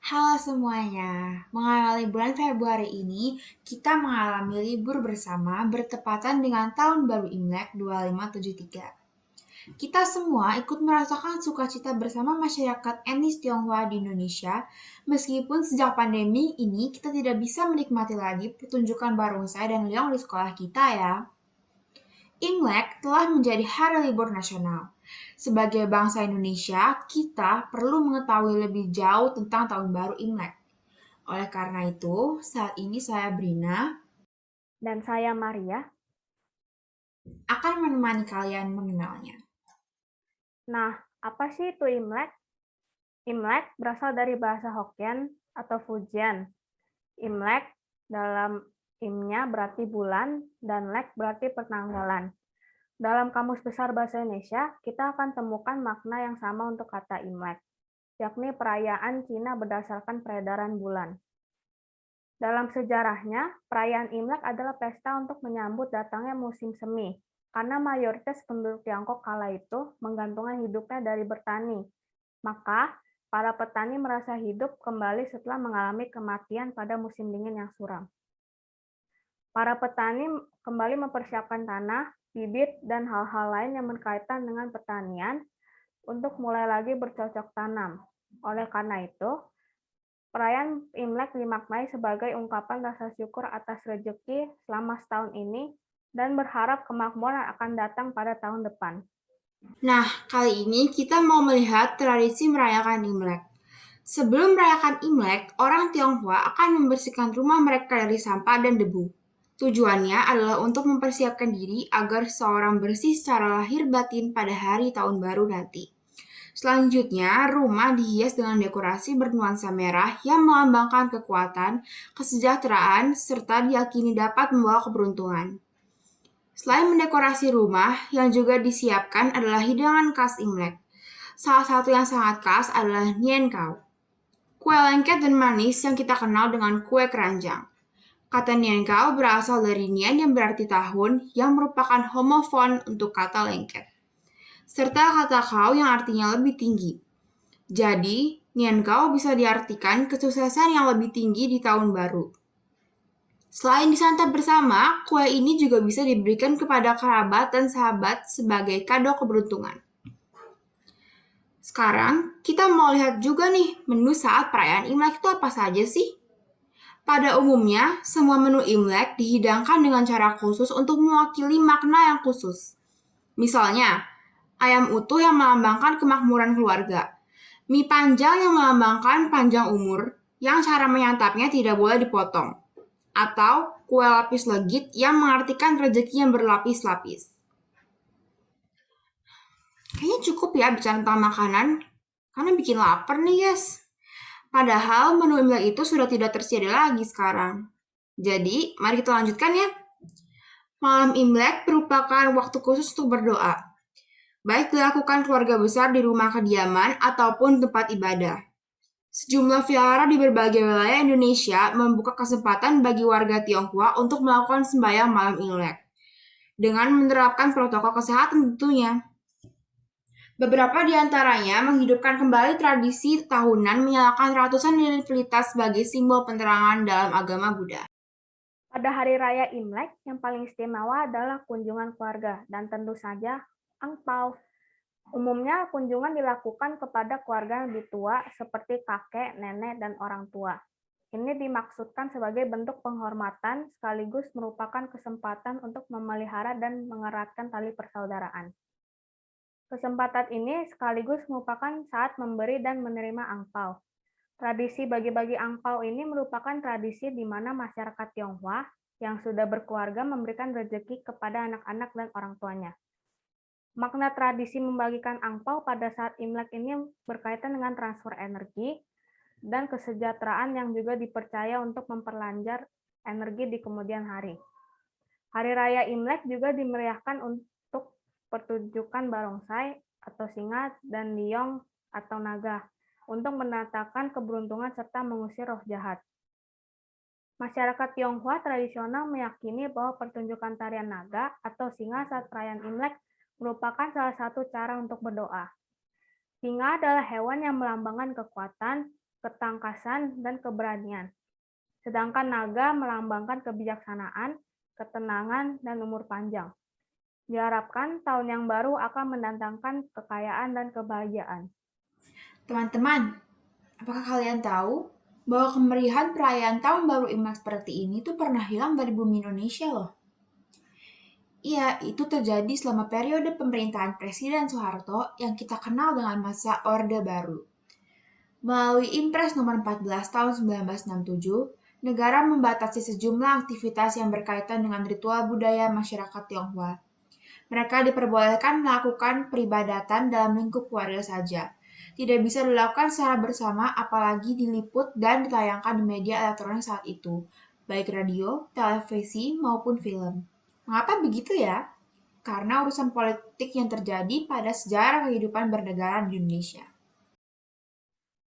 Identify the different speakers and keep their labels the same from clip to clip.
Speaker 1: Halo semuanya, mengawali bulan Februari ini, kita mengalami libur bersama bertepatan dengan Tahun Baru Imlek 2573. Kita semua ikut merasakan sukacita bersama masyarakat etnis Tionghoa di Indonesia, meskipun sejak pandemi ini kita tidak bisa menikmati lagi pertunjukan barongsai dan leong di sekolah kita ya. Imlek telah menjadi hari libur nasional. Sebagai bangsa Indonesia, kita perlu mengetahui lebih jauh tentang Tahun Baru Imlek. Oleh karena itu, saat ini saya Brina
Speaker 2: Dan saya Maria.
Speaker 1: akan menemani kalian mengenalnya.
Speaker 2: Nah, apa sih itu Imlek? Imlek berasal dari bahasa Hokkien atau Fujian. Imlek dalam imnya berarti bulan dan lek berarti penanggalan. Dalam Kamus Besar Bahasa Indonesia, kita akan temukan makna yang sama untuk kata Imlek, yakni perayaan Cina berdasarkan peredaran bulan. Dalam sejarahnya, perayaan Imlek adalah pesta untuk menyambut datangnya musim semi, karena mayoritas penduduk Tiongkok kala itu menggantungkan hidupnya dari bertani. Maka, para petani merasa hidup kembali setelah mengalami kematian pada musim dingin yang suram. Para petani kembali mempersiapkan tanah, bibit, dan hal-hal lain yang berkaitan dengan pertanian untuk mulai lagi bercocok tanam. Oleh karena itu, perayaan Imlek dimaknai sebagai ungkapan rasa syukur atas rezeki selama setahun ini dan berharap kemakmuran akan datang pada tahun depan.
Speaker 1: Nah, kali ini kita mau melihat tradisi merayakan Imlek. Sebelum merayakan Imlek, orang Tionghoa akan membersihkan rumah mereka dari sampah dan debu. Tujuannya adalah untuk mempersiapkan diri agar seseorang bersih secara lahir batin pada hari tahun baru nanti. Selanjutnya, rumah dihias dengan dekorasi bernuansa merah yang melambangkan kekuatan, kesejahteraan, serta diyakini dapat membawa keberuntungan. Selain mendekorasi rumah, yang juga disiapkan adalah hidangan khas Imlek. Salah satu yang sangat khas adalah Nian Kao, kue lengket dan manis yang kita kenal dengan kue keranjang. Kata Nian Kao berasal dari Nian yang berarti tahun, yang merupakan homofon untuk kata lengket, serta kata Kao yang artinya lebih tinggi. Jadi, Nian Kao bisa diartikan kesuksesan yang lebih tinggi di tahun baru. Selain disantap bersama, kue ini juga bisa diberikan kepada kerabat dan sahabat sebagai kado keberuntungan. Sekarang, kita mau lihat juga nih menu saat perayaan Imlek itu apa saja sih? Pada umumnya, semua menu Imlek dihidangkan dengan cara khusus untuk mewakili makna yang khusus. Misalnya, ayam utuh yang melambangkan kemakmuran keluarga, mie panjang yang melambangkan panjang umur, yang cara menyantapnya tidak boleh dipotong, atau kue lapis legit yang mengartikan rezeki yang berlapis-lapis. Kayaknya cukup ya bicara tentang makanan, karena bikin lapar nih guys. Padahal menu Imlek itu sudah tidak tersedia lagi sekarang. Jadi, mari kita lanjutkan ya. Malam Imlek merupakan waktu khusus untuk berdoa, baik dilakukan keluarga besar di rumah kediaman ataupun tempat ibadah. Sejumlah vihara di berbagai wilayah Indonesia membuka kesempatan bagi warga Tionghoa untuk melakukan sembahyang malam Imlek dengan menerapkan protokol kesehatan tentunya. Beberapa di antaranya menghidupkan kembali tradisi tahunan menyalakan ratusan lilin pelita sebagai simbol penerangan dalam agama Buddha.
Speaker 2: Pada hari raya Imlek, yang paling istimewa adalah kunjungan keluarga dan tentu saja angpau. Umumnya kunjungan dilakukan kepada keluarga yang lebih tua seperti kakek, nenek, dan orang tua. Ini dimaksudkan sebagai bentuk penghormatan sekaligus merupakan kesempatan untuk memelihara dan mengeratkan tali persaudaraan. Kesempatan ini sekaligus merupakan saat memberi dan menerima angpau. Tradisi bagi-bagi angpau ini merupakan tradisi di mana masyarakat Tionghoa yang sudah berkeluarga memberikan rezeki kepada anak-anak dan orang tuanya. Makna tradisi membagikan angpau pada saat Imlek ini berkaitan dengan transfer energi dan kesejahteraan yang juga dipercaya untuk memperlancar energi di kemudian hari. Hari Raya Imlek juga dimeriahkan untuk pertunjukan barongsai atau singa dan liong atau naga untuk menatakan keberuntungan serta mengusir roh jahat. Masyarakat Tionghoa tradisional meyakini bahwa pertunjukan tarian naga atau singa saat perayaan Imlek merupakan salah satu cara untuk berdoa. Singa adalah hewan yang melambangkan kekuatan, ketangkasan, dan keberanian. Sedangkan naga melambangkan kebijaksanaan, ketenangan, dan umur panjang. Diharapkan tahun yang baru akan mendatangkan kekayaan dan kebahagiaan.
Speaker 1: Teman-teman, apakah kalian tahu bahwa kemeriahan perayaan Tahun Baru Imlek seperti ini tuh pernah hilang dari bumi Indonesia loh? Iya, itu terjadi selama periode pemerintahan Presiden Soeharto yang kita kenal dengan masa Orde Baru. Melalui Impres nomor 14 tahun 1967, negara membatasi sejumlah aktivitas yang berkaitan dengan ritual budaya masyarakat Tionghoa. Mereka diperbolehkan melakukan peribadatan dalam lingkup keluarga saja. Tidak bisa dilakukan secara bersama, apalagi diliput dan ditayangkan di media elektronik saat itu, baik radio, televisi, maupun film. Mengapa begitu ya? Karena urusan politik yang terjadi pada sejarah kehidupan bernegara di Indonesia.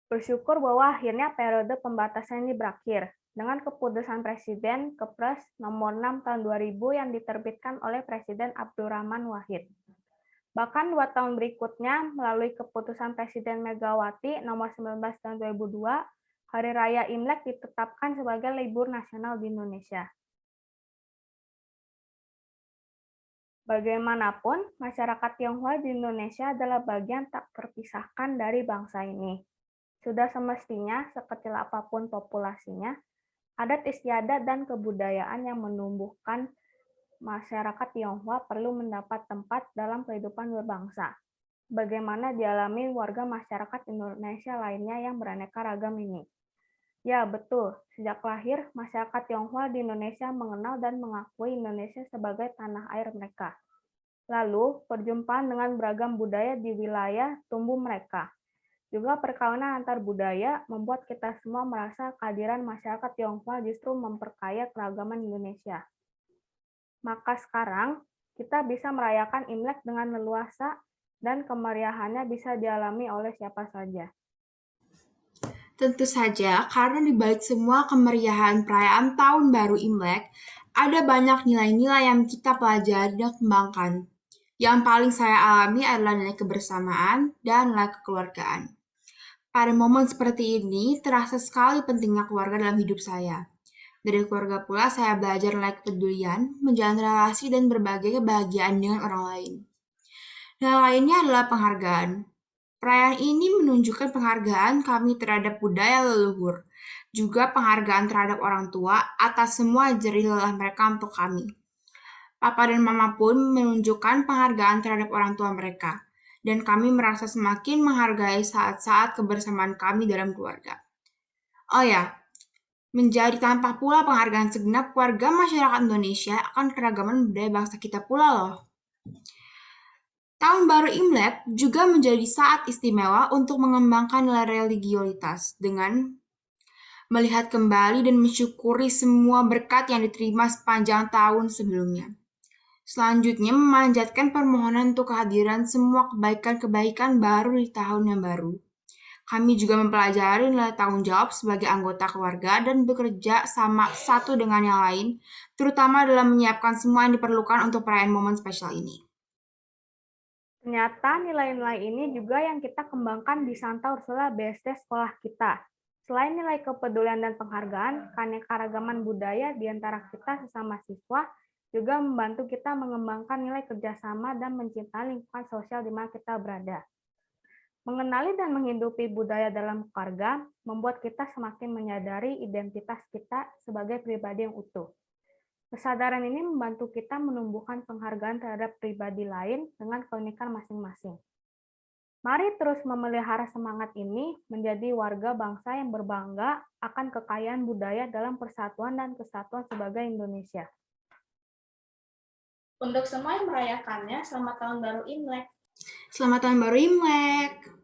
Speaker 2: Bersyukur bahwa akhirnya periode pembatasan ini berakhir dengan keputusan Presiden Kepres nomor 6 tahun 2000 yang diterbitkan oleh Presiden Abdurrahman Wahid. Bahkan 2 tahun berikutnya, melalui keputusan Presiden Megawati nomor 19 tahun 2002, Hari Raya Imlek ditetapkan sebagai libur nasional di Indonesia. Bagaimanapun, masyarakat Tionghoa di Indonesia adalah bagian tak terpisahkan dari bangsa ini. Sudah semestinya, sekecil apapun populasinya, adat istiadat dan kebudayaan yang menumbuhkan masyarakat Tionghoa perlu mendapat tempat dalam kehidupan berbangsa. Bagaimana dialami warga masyarakat Indonesia lainnya yang beraneka ragam ini. Ya, betul. Sejak lahir, masyarakat Tionghoa di Indonesia mengenal dan mengakui Indonesia sebagai tanah air mereka. Lalu, perjumpaan dengan beragam budaya di wilayah tumbuh mereka. Juga perkawinan antar budaya membuat kita semua merasa kehadiran masyarakat Tionghoa justru memperkaya keragaman Indonesia. Maka sekarang, kita bisa merayakan Imlek dengan leluasa dan kemeriahannya bisa dialami oleh siapa saja.
Speaker 1: Tentu saja, karena di balik semua kemeriahan perayaan Tahun Baru Imlek, ada banyak nilai-nilai yang kita pelajari dan kembangkan. Yang paling saya alami adalah nilai kebersamaan dan nilai kekeluargaan. Pada momen seperti ini, terasa sekali pentingnya keluarga dalam hidup saya. Dari keluarga pula, saya belajar nilai kepedulian, menjalin relasi, dan berbagi kebahagiaan dengan orang lain. Nilai lainnya adalah penghargaan. Perayaan ini menunjukkan penghargaan kami terhadap budaya leluhur, juga penghargaan terhadap orang tua atas semua jerih lelah mereka untuk kami. Papa dan Mama pun menunjukkan penghargaan terhadap orang tua mereka, dan kami merasa semakin menghargai saat-saat kebersamaan kami dalam keluarga. Oh ya, menjadi tanpa pula penghargaan segenap warga masyarakat Indonesia akan keragaman budaya bangsa kita pula loh. Tahun Baru Imlek juga menjadi saat istimewa untuk mengembangkan nilai religiositas dengan melihat kembali dan mensyukuri semua berkat yang diterima sepanjang tahun sebelumnya. Selanjutnya, memanjatkan permohonan untuk kehadiran semua kebaikan-kebaikan baru di tahun yang baru. Kami juga mempelajari nilai tanggung jawab sebagai anggota keluarga dan bekerja sama satu dengan yang lain, terutama dalam menyiapkan semua yang diperlukan untuk perayaan momen spesial ini.
Speaker 2: Ternyata nilai-nilai ini juga yang kita kembangkan di Santa Ursula BSD sekolah kita. Selain nilai kepedulian dan penghargaan, keanekaragaman budaya di antara kita sesama siswa juga membantu kita mengembangkan nilai kerjasama dan mencintai lingkungan sosial di mana kita berada. Mengenali dan menghidupi budaya dalam keluarga membuat kita semakin menyadari identitas kita sebagai pribadi yang utuh. Kesadaran ini membantu kita menumbuhkan penghargaan terhadap pribadi lain dengan keunikan masing-masing. Mari terus memelihara semangat ini menjadi warga bangsa yang berbangga akan kekayaan budaya dalam persatuan dan kesatuan sebagai Indonesia.
Speaker 3: Untuk semua yang merayakannya, selamat Tahun Baru Imlek.
Speaker 1: Selamat Tahun Baru Imlek!